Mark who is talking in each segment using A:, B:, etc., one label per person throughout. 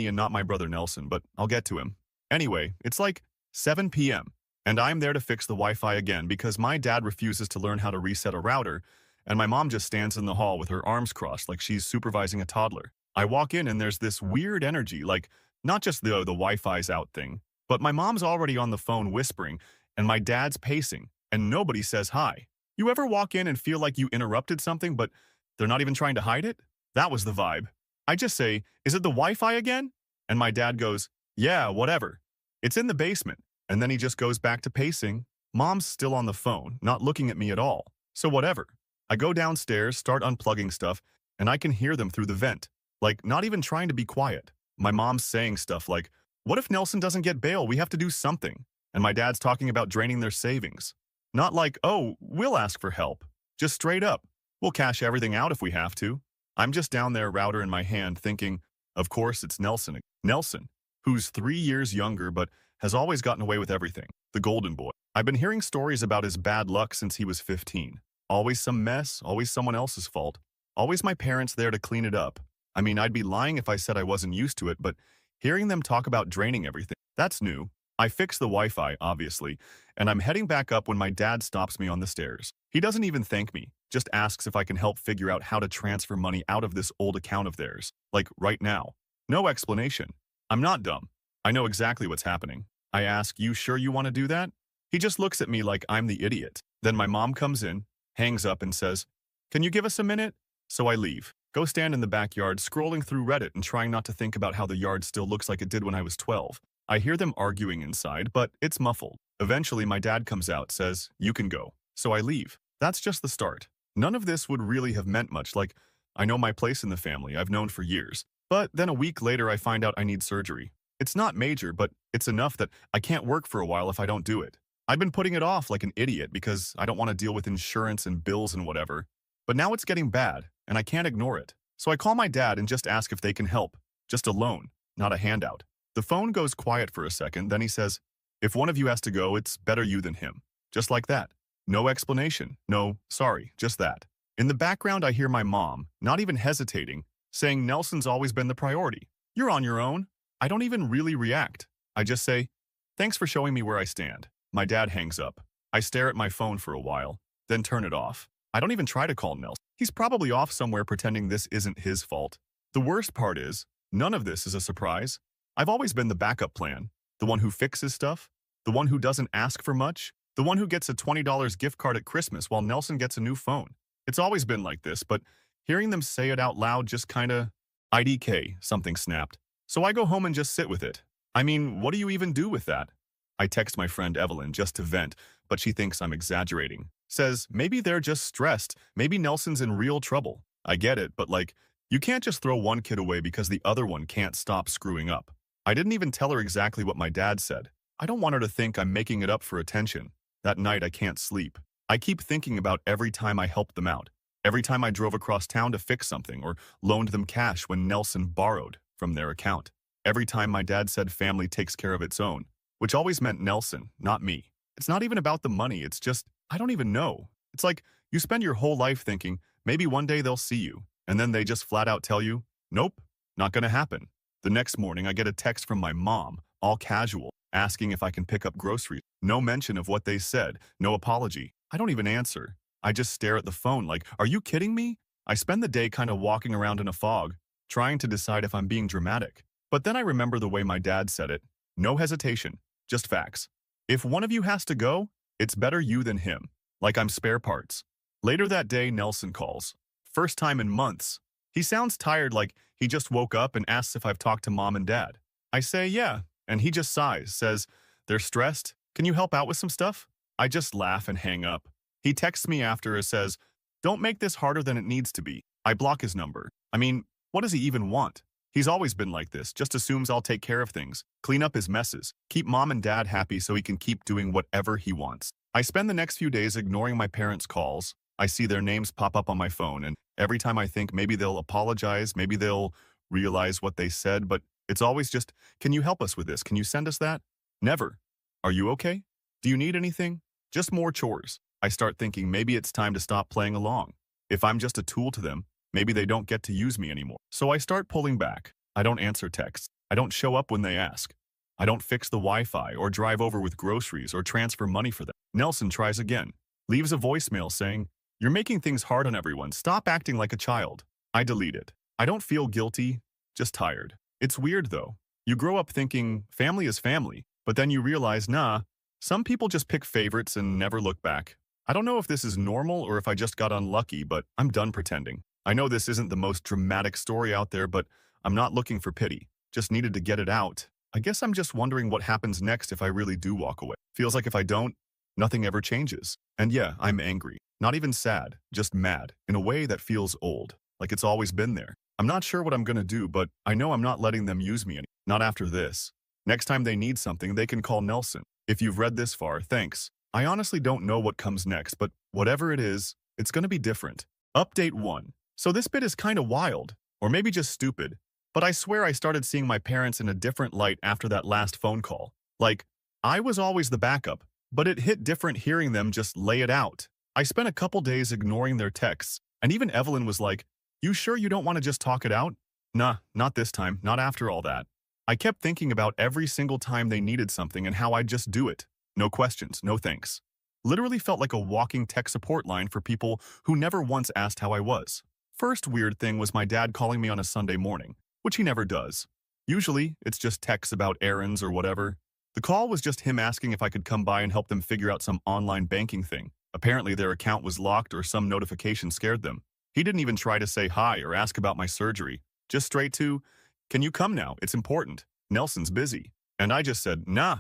A: and not my brother Nelson, but I'll get to him. Anyway, it's like 7 p.m., and I'm there to fix the Wi-Fi again because my dad refuses to learn how to reset a router, and my mom just stands in the hall with her arms crossed like she's supervising a toddler. I walk in and there's this weird energy, like not just the Wi-Fi's out thing, but my mom's already on the phone whispering, and my dad's pacing, and nobody says hi. You ever walk in and feel like you interrupted something, but they're not even trying to hide it? That was the vibe. I just say, "Is it the Wi-Fi again?" And my dad goes, "Yeah, whatever. It's in the basement." And then he just goes back to pacing. Mom's still on the phone, not looking at me at all. So whatever. I go downstairs, start unplugging stuff, and I can hear them through the vent. Like, not even trying to be quiet. My mom's saying stuff like, "What if Nelson doesn't get bail? We have to do something." And my dad's talking about draining their savings. Not like, "Oh, we'll ask for help." Just straight up. "We'll cash everything out if we have to." I'm just down there, router in my hand, thinking, of course it's Nelson. Nelson, who's 3 years younger but has always gotten away with everything. The golden boy. I've been hearing stories about his bad luck since he was 15. Always some mess, always someone else's fault. Always my parents there to clean it up. I mean, I'd be lying if I said I wasn't used to it, but hearing them talk about draining everything, that's new. I fixed the Wi-Fi, obviously, and I'm heading back up when my dad stops me on the stairs. He doesn't even thank me, just asks if I can help figure out how to transfer money out of this old account of theirs, like right now. No explanation. I'm not dumb. I know exactly what's happening. I ask, "You sure you want to do that?" He just looks at me like I'm the idiot. Then my mom comes in, hangs up and says, "Can you give us a minute?" So I leave. Go stand in the backyard scrolling through Reddit and trying not to think about how the yard still looks like it did when I was 12. I hear them arguing inside, but it's muffled. Eventually my dad comes out, says, "You can go." So I leave. That's just the start. None of this would really have meant much, like, I know my place in the family, I've known for years. But then a week later I find out I need surgery. It's not major, but it's enough that I can't work for a while if I don't do it. I've been putting it off like an idiot because I don't want to deal with insurance and bills and whatever. But now it's getting bad, and I can't ignore it. So I call my dad and just ask if they can help. Just a loan, not a handout. The phone goes quiet for a second, then he says, "If one of you has to go, it's better you than him." Just like that. No explanation. No, sorry, just that. In the background, I hear my mom, not even hesitating, saying Nelson's always been the priority. "You're on your own." I don't even really react. I just say, "Thanks for showing me where I stand." My dad hangs up. I stare at my phone for a while, then turn it off. I don't even try to call Nelson. He's probably off somewhere pretending this isn't his fault. The worst part is, none of this is a surprise. I've always been the backup plan, the one who fixes stuff, the one who doesn't ask for much, the one who gets a $20 gift card at Christmas while Nelson gets a new phone. It's always been like this, but hearing them say it out loud just kinda... IDK, something snapped. So I go home and just sit with it. I mean, what do you even do with that? I text my friend Evelyn just to vent, but she thinks I'm exaggerating. Says, maybe they're just stressed, maybe Nelson's in real trouble. I get it, but like, you can't just throw one kid away because the other one can't stop screwing up. I didn't even tell her exactly what my dad said. I don't want her to think I'm making it up for attention. That night I can't sleep. I keep thinking about every time I helped them out. Every time I drove across town to fix something or loaned them cash when Nelson borrowed from their account. Every time my dad said family takes care of its own, which always meant Nelson, not me. It's not even about the money, it's just, I don't even know. It's like, you spend your whole life thinking, maybe one day they'll see you, and then they just flat out tell you, nope, not gonna happen. The next morning, I get a text from my mom, all casual, asking if I can pick up groceries. No mention of what they said, no apology. I don't even answer. I just stare at the phone like, are you kidding me? I spend the day kind of walking around in a fog, trying to decide if I'm being dramatic. But then I remember the way my dad said it. No hesitation, just facts. If one of you has to go, it's better you than him. Like I'm spare parts. Later that day, Nelson calls. First time in months. He sounds tired, like he just woke up and asks if I've talked to mom and dad. I say, yeah, and he just sighs, says, they're stressed. Can you help out with some stuff? I just laugh and hang up. He texts me after and says, don't make this harder than it needs to be. I block his number. I mean, what does he even want? He's always been like this, just assumes I'll take care of things, clean up his messes, keep mom and dad happy so he can keep doing whatever he wants. I spend the next few days ignoring my parents' calls. I see their names pop up on my phone, and every time I think maybe they'll apologize, maybe they'll realize what they said, but it's always just, can you help us with this? Can you send us that? Never. Are you okay? Do you need anything? Just more chores. I start thinking maybe it's time to stop playing along. If I'm just a tool to them, maybe they don't get to use me anymore. So I start pulling back. I don't answer texts. I don't show up when they ask. I don't fix the Wi-Fi or drive over with groceries or transfer money for them. Nelson tries again, leaves a voicemail saying, "You're making things hard on everyone. Stop acting like a child." I delete it. I don't feel guilty, just tired. It's weird though. You grow up thinking family is family, but then you realize, nah, some people just pick favorites and never look back. I don't know if this is normal or if I just got unlucky, but I'm done pretending. I know this isn't the most dramatic story out there, but I'm not looking for pity. Just needed to get it out. I guess I'm just wondering what happens next if I really do walk away. Feels like if I don't, nothing ever changes. And yeah, I'm angry. Not even sad, just mad, in a way that feels old, like it's always been there. I'm not sure what I'm gonna do, but I know I'm not letting them use me any. Not after this. Next time they need something, they can call Nelson. If you've read this far, thanks. I honestly don't know what comes next, but whatever it is, it's gonna be different. Update 1. So this bit is kinda wild, or maybe just stupid, but I swear I started seeing my parents in a different light after that last phone call. Like, I was always the backup, but it hit different hearing them just lay it out. I spent a couple days ignoring their texts, and even Evelyn was like, "You sure you don't want to just talk it out?" Nah, not this time, not after all that. I kept thinking about every single time they needed something and how I'd just do it. No questions, no thanks. Literally felt like a walking tech support line for people who never once asked how I was. First weird thing was my dad calling me on a Sunday morning, which he never does. Usually, it's just texts about errands or whatever. The call was just him asking if I could come by and help them figure out some online banking thing. Apparently their account was locked or some notification scared them. He didn't even try to say hi or ask about my surgery. Just straight to, "Can you come now? It's important. Nelson's busy." And I just said, "Nah,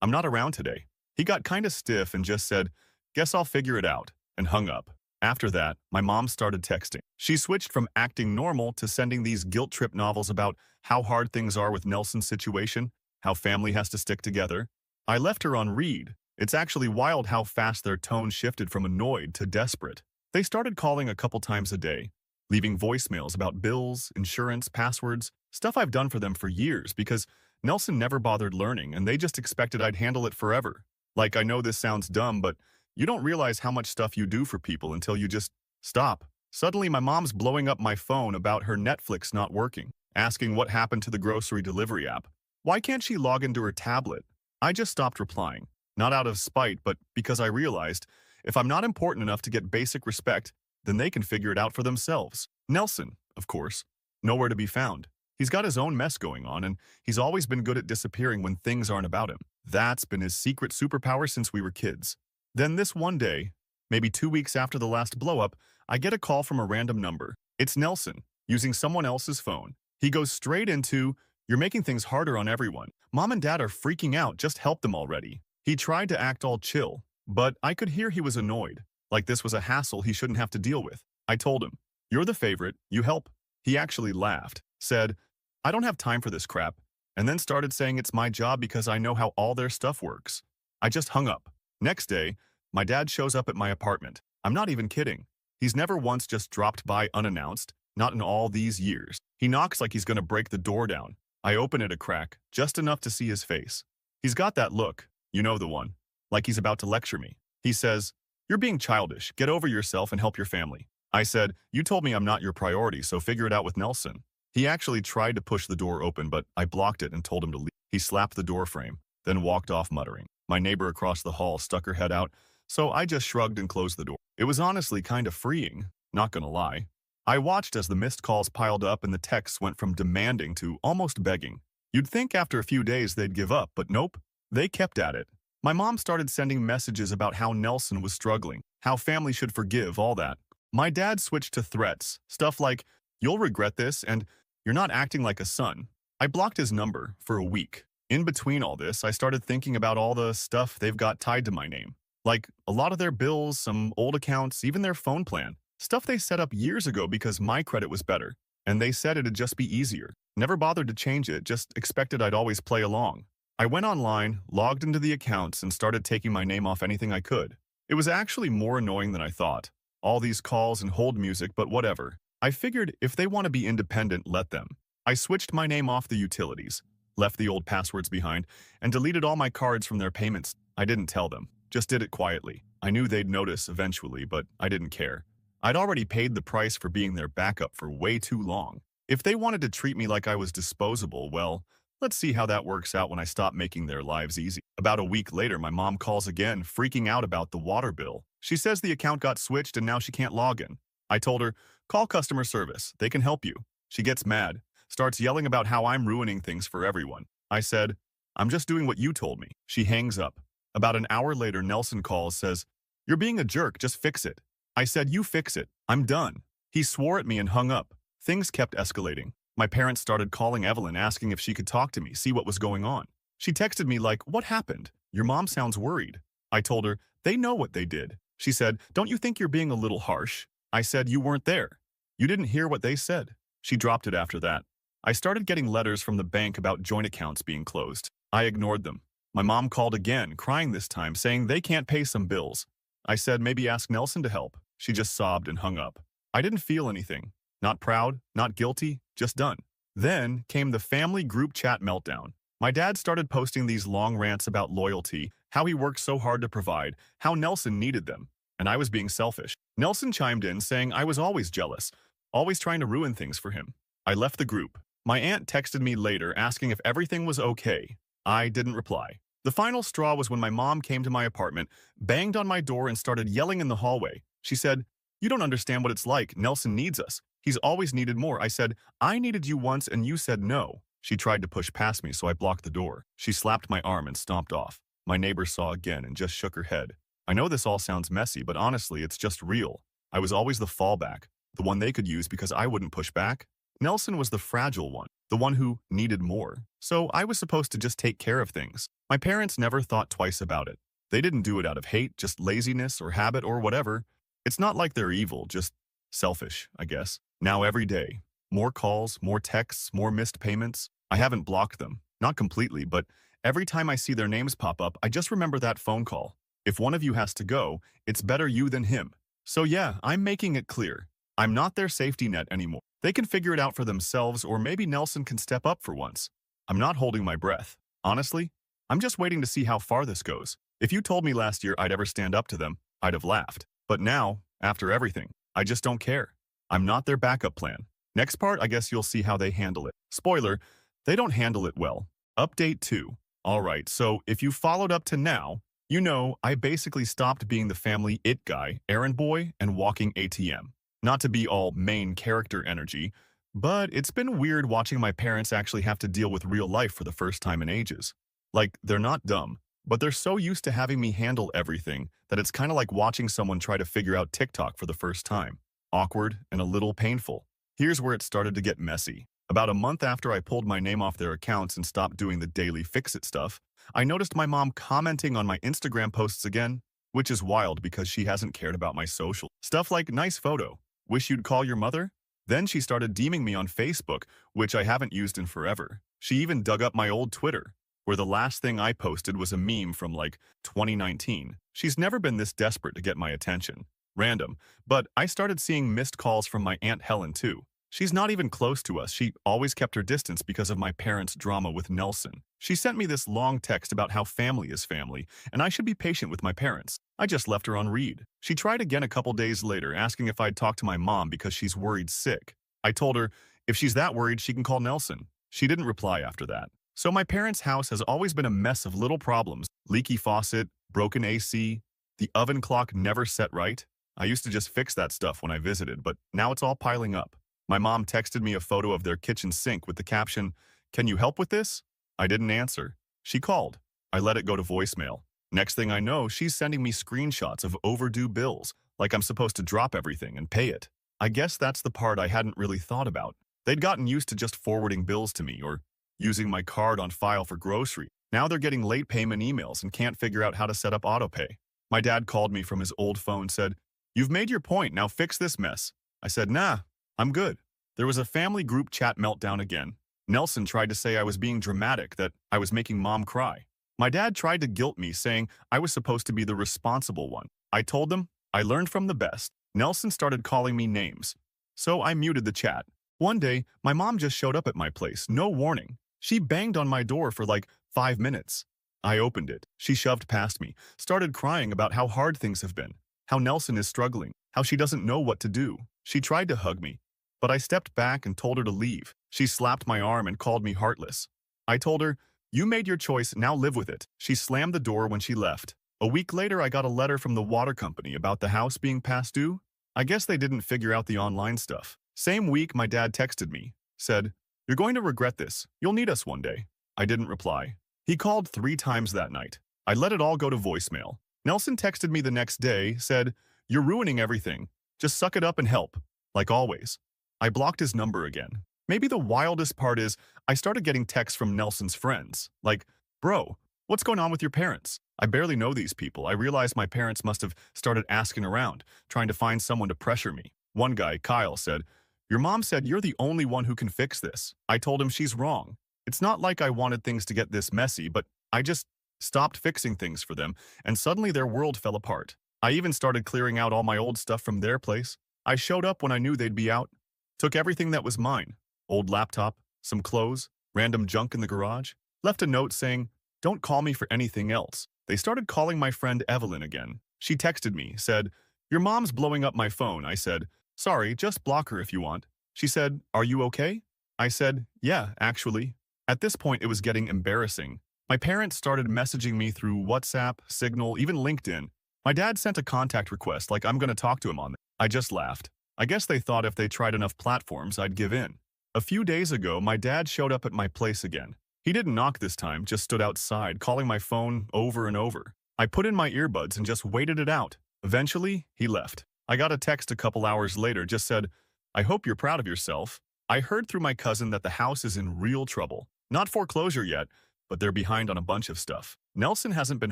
A: I'm not around today." He got kinda stiff and just said, "Guess I'll figure it out," and hung up. After that, my mom started texting. She switched from acting normal to sending these guilt trip novels about how hard things are with Nelson's situation, how family has to stick together. I left her on read. It's actually wild how fast their tone shifted from annoyed to desperate. They started calling a couple times a day, leaving voicemails about bills, insurance, passwords, stuff I've done for them for years because Nelson never bothered learning and they just expected I'd handle it forever. Like, I know this sounds dumb, but you don't realize how much stuff you do for people until you just stop. Suddenly, my mom's blowing up my phone about her Netflix not working, asking what happened to the grocery delivery app. Why can't she log into her tablet? I just stopped replying, not out of spite, but because I realized if I'm not important enough to get basic respect, then they can figure it out for themselves. Nelson, of course, nowhere to be found. He's got his own mess going on, and he's always been good at disappearing when things aren't about him. That's been his secret superpower since we were kids. Then this one day, maybe 2 weeks after the last blow-up, I get a call from a random number. It's Nelson, using someone else's phone. He goes straight into, "You're making things harder on everyone. Mom and Dad are freaking out, just help them already." He tried to act all chill, but I could hear he was annoyed, like this was a hassle he shouldn't have to deal with. I told him, "You're the favorite, you help." He actually laughed, said, "I don't have time for this crap," and then started saying it's my job because I know how all their stuff works. I just hung up. Next day, my dad shows up at my apartment. I'm not even kidding. He's never once just dropped by unannounced, not in all these years. He knocks like he's gonna break the door down. I open it a crack, just enough to see his face. He's got that look, you know the one, like he's about to lecture me. He says, "You're being childish, get over yourself and help your family." I said, "You told me I'm not your priority, so figure it out with Nelson." He actually tried to push the door open, but I blocked it and told him to leave. He slapped the door frame, then walked off muttering. My neighbor across the hall stuck her head out, so I just shrugged and closed the door. It was honestly kind of freeing, not gonna lie. I watched as the missed calls piled up and the texts went from demanding to almost begging. You'd think after a few days they'd give up, but nope, they kept at it. My mom started sending messages about how Nelson was struggling, how family should forgive, all that. My dad switched to threats, stuff like, "You'll regret this," and "You're not acting like a son." I blocked his number for a week. In between all this, I started thinking about all the stuff they've got tied to my name. Like, a lot of their bills, some old accounts, even their phone plan. Stuff they set up years ago because my credit was better. And they said it'd just be easier. Never bothered to change it, just expected I'd always play along. I went online, logged into the accounts, and started taking my name off anything I could. It was actually more annoying than I thought. All these calls and hold music, but whatever. I figured if they want to be independent, let them. I switched my name off the utilities, left the old passwords behind, and deleted all my cards from their payments. I didn't tell them, just did it quietly. I knew they'd notice eventually, but I didn't care. I'd already paid the price for being their backup for way too long. If they wanted to treat me like I was disposable, well, Let's see how that works out when I stop making their lives easy. About a week later, my mom calls again, freaking out about the water bill. She says the account got switched and now she can't log in. I told her, call customer service. They can help you. She gets mad, starts yelling about how I'm ruining things for everyone. I said, I'm just doing what you told me. She hangs up. About an hour later, Nelson calls, says, you're being a jerk, just fix it. I said, you fix it. I'm done. He swore at me and hung up. Things kept escalating. My parents started calling Evelyn, asking if she could talk to me, see what was going on. She texted me like, what happened? Your mom sounds worried. I told her, they know what they did. She said, don't you think you're being a little harsh? I said, you weren't there. You didn't hear what they said. She dropped it after that. I started getting letters from the bank about joint accounts being closed. I ignored them. My mom called again, crying this time, saying they can't pay some bills. I said, maybe ask Nelson to help. She just sobbed and hung up. I didn't feel anything. Not proud, not guilty, just done. Then came the family group chat meltdown. My dad started posting these long rants about loyalty, how he worked so hard to provide, how Nelson needed them, and I was being selfish. Nelson chimed in saying I was always jealous, always trying to ruin things for him. I left the group. My aunt texted me later asking if everything was okay. I didn't reply. The final straw was when my mom came to my apartment, banged on my door and started yelling in the hallway. She said, you don't understand what it's like. Nelson needs us. He's always needed more. I said, I needed you once and you said no. She tried to push past me, so I blocked the door. She slapped my arm and stomped off. My neighbor saw again and just shook her head. I know this all sounds messy, but honestly, it's just real. I was always the fallback, the one they could use because I wouldn't push back. Nelson was the fragile one, the one who needed more. So I was supposed to just take care of things. My parents never thought twice about it. They didn't do it out of hate, just laziness or habit or whatever. It's not like they're evil, just selfish, I guess. Now every day, more calls, more texts, more missed payments. I haven't blocked them, not completely, but every time I see their names pop up, I just remember that phone call. If one of you has to go, it's better you than him. So yeah, I'm making it clear. I'm not their safety net anymore. They can figure it out for themselves, or maybe Nelson can step up for once. I'm not holding my breath. Honestly, I'm just waiting to see how far this goes. If you told me last year I'd ever stand up to them, I'd have laughed. But now, after everything, I just don't care. I'm not their backup plan. Next part, I guess you'll see how they handle it. Spoiler, they don't handle it well. Update 2. Alright, so if you followed up to now, you know I basically stopped being the family it guy, errand boy, and walking ATM. Not to be all main character energy, but it's been weird watching my parents actually have to deal with real life for the first time in ages. Like, they're not dumb, but they're so used to having me handle everything that it's kind of like watching someone try to figure out TikTok for the first time. Awkward and a little painful. Here's where it started to get messy. About a month after I pulled my name off their accounts and stopped doing the daily fix-it stuff, I noticed my mom commenting on my Instagram posts again, which is wild because she hasn't cared about my social. Stuff like, nice photo, wish you'd call your mother? Then she started DMing me on Facebook, which I haven't used in forever. She even dug up my old Twitter, where the last thing I posted was a meme from like 2019. She's never been this desperate to get my attention. Random, but I started seeing missed calls from my Aunt Helen too. She's not even close to us. She always kept her distance because of my parents' drama with Nelson. She sent me this long text about how family is family, and I should be patient with my parents. I just left her on read. She tried again a couple days later, asking if I'd talk to my mom because she's worried sick. I told her, if she's that worried, she can call Nelson. She didn't reply after that. So my parents' house has always been a mess of little problems. Leaky faucet, broken AC, the oven clock never set right. I used to just fix that stuff when I visited, but now it's all piling up. My mom texted me a photo of their kitchen sink with the caption, "Can you help with this?" I didn't answer. She called. I let it go to voicemail. Next thing I know, she's sending me screenshots of overdue bills, like I'm supposed to drop everything and pay it. I guess that's the part I hadn't really thought about. They'd gotten used to just forwarding bills to me or using my card on file for grocery. Now they're getting late payment emails and can't figure out how to set up autopay. My dad called me from his old phone, said, "You've made your point, now fix this mess." I said, "Nah, I'm good." There was a family group chat meltdown again. Nelson tried to say I was being dramatic, that I was making mom cry. My dad tried to guilt me, saying I was supposed to be the responsible one. I told them I learned from the best. Nelson started calling me names, so I muted the chat. One day, my mom just showed up at my place, no warning. She banged on my door for like 5 minutes. I opened it. She shoved past me, started crying about how hard things have been, how Nelson is struggling, how she doesn't know what to do. She tried to hug me, but I stepped back and told her to leave. She slapped my arm and called me heartless. I told her, "You made your choice, now live with it." She slammed the door when she left. A week later, I got a letter from the water company about the house being past due. I guess they didn't figure out the online stuff. Same week, my dad texted me, said, "You're going to regret this. You'll need us one day." I didn't reply. He called 3 times that night. I let it all go to voicemail. Nelson texted me the next day, said, "You're ruining everything. Just suck it up and help." Like always. I blocked his number again. Maybe the wildest part is I started getting texts from Nelson's friends. Like, "Bro, what's going on with your parents?" I barely know these people. I realized my parents must have started asking around, trying to find someone to pressure me. One guy, Kyle, said, "Your mom said you're the only one who can fix this." I told him she's wrong. It's not like I wanted things to get this messy, but I just stopped fixing things for them, and suddenly their world fell apart. I even started clearing out all my old stuff from their place. I showed up when I knew they'd be out, took everything that was mine, old laptop, some clothes, random junk in the garage, left a note saying, "Don't call me for anything else." They started calling my friend Evelyn again. She texted me, said, "Your mom's blowing up my phone." I said, "Sorry, just block her if you want." She said, "Are you okay?" I said, "Yeah, actually." At this point, it was getting embarrassing. My parents started messaging me through WhatsApp, Signal, even LinkedIn. My dad sent a contact request like I'm going to talk to him on it. I just laughed. I guess they thought if they tried enough platforms, I'd give in. A few days ago, my dad showed up at my place again. He didn't knock this time, just stood outside, calling my phone over and over. I put in my earbuds and just waited it out. Eventually, he left. I got a text a couple hours later, just said, "I hope you're proud of yourself. I heard through my cousin that the house is in real trouble. Not foreclosure yet, but they're behind on a bunch of stuff. Nelson hasn't been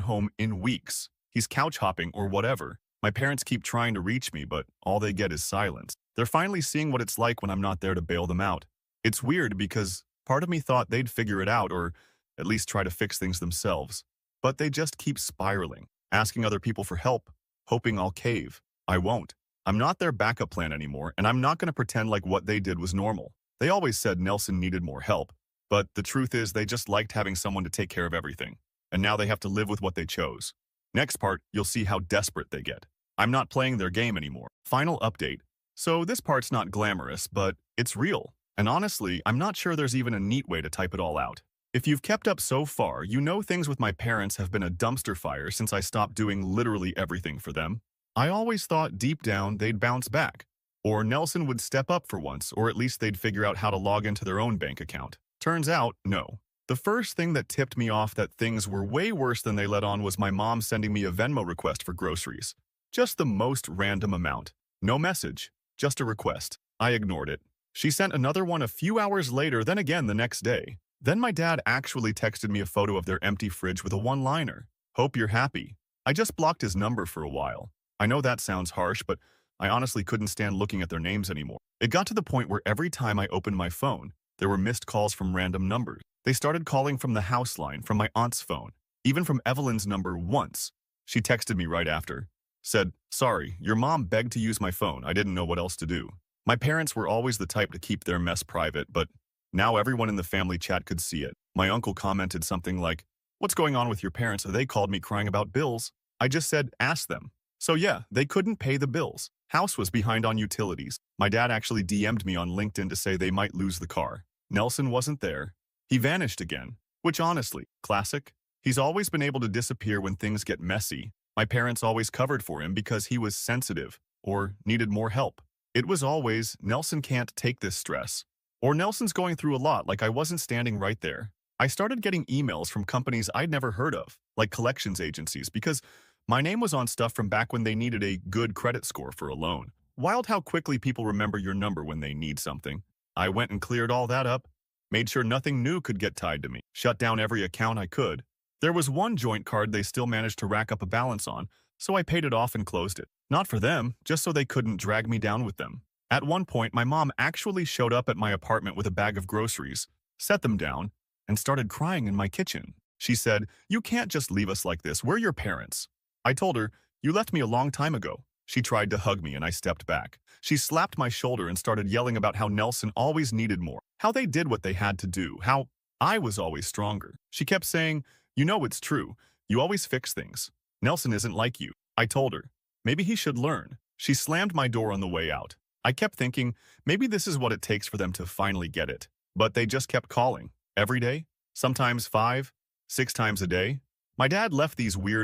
A: home in weeks. He's couch hopping or whatever. My parents keep trying to reach me, but all they get is silence. They're finally seeing what it's like when I'm not there to bail them out. It's weird because part of me thought they'd figure it out or at least try to fix things themselves. But they just keep spiraling, asking other people for help, hoping I'll cave. I won't. I'm not their backup plan anymore, and I'm not going to pretend like what they did was normal. They always said Nelson needed more help, but the truth is they just liked having someone to take care of everything. And now they have to live with what they chose. Next part, you'll see how desperate they get. I'm not playing their game anymore. Final update. So this part's not glamorous, but it's real. And honestly, I'm not sure there's even a neat way to type it all out. If you've kept up so far, you know things with my parents have been a dumpster fire since I stopped doing literally everything for them. I always thought deep down they'd bounce back. Or Nelson would step up for once, or at least they'd figure out how to log into their own bank account. Turns out, no. The first thing that tipped me off that things were way worse than they let on was my mom sending me a Venmo request for groceries. Just the most random amount. No message, just a request. I ignored it. She sent another one a few hours later, then again the next day. Then my dad actually texted me a photo of their empty fridge with a one-liner. "Hope you're happy." I just blocked his number for a while. I know that sounds harsh, but I honestly couldn't stand looking at their names anymore. It got to the point where every time I opened my phone, there were missed calls from random numbers. They started calling from the house line, from my aunt's phone, even from Evelyn's number once. She texted me right after. Said, "Sorry, your mom begged to use my phone. I didn't know what else to do." My parents were always the type to keep their mess private, but now everyone in the family chat could see it. My uncle commented something like, "What's going on with your parents? They called me crying about bills." I just said, "Ask them." So yeah, they couldn't pay the bills. House was behind on utilities. My dad actually DM'd me on LinkedIn to say they might lose the car. Nelson wasn't there. He vanished again, which honestly, classic. He's always been able to disappear when things get messy. My parents always covered for him because he was sensitive or needed more help. It was always, Nelson can't take this stress. Or Nelson's going through a lot, like I wasn't standing right there. I started getting emails from companies I'd never heard of, like collections agencies, because my name was on stuff from back when they needed a good credit score for a loan. Wild how quickly people remember your number when they need something. I went and cleared all that up, made sure nothing new could get tied to me, shut down every account I could. There was one joint card they still managed to rack up a balance on, so I paid it off and closed it. Not for them, just so they couldn't drag me down with them. At one point, my mom actually showed up at my apartment with a bag of groceries, set them down, and started crying in my kitchen. She said, "You can't just leave us like this. We're your parents." I told her, "You left me a long time ago." She tried to hug me and I stepped back. She slapped my shoulder and started yelling about how Nelson always needed more, how they did what they had to do, how I was always stronger. She kept saying, "You know it's true. You always fix things. Nelson isn't like you." I told her, maybe he should learn. She slammed my door on the way out. I kept thinking, maybe this is what it takes for them to finally get it. But they just kept calling. Every day, sometimes 5, 6 times a day. My dad left these weird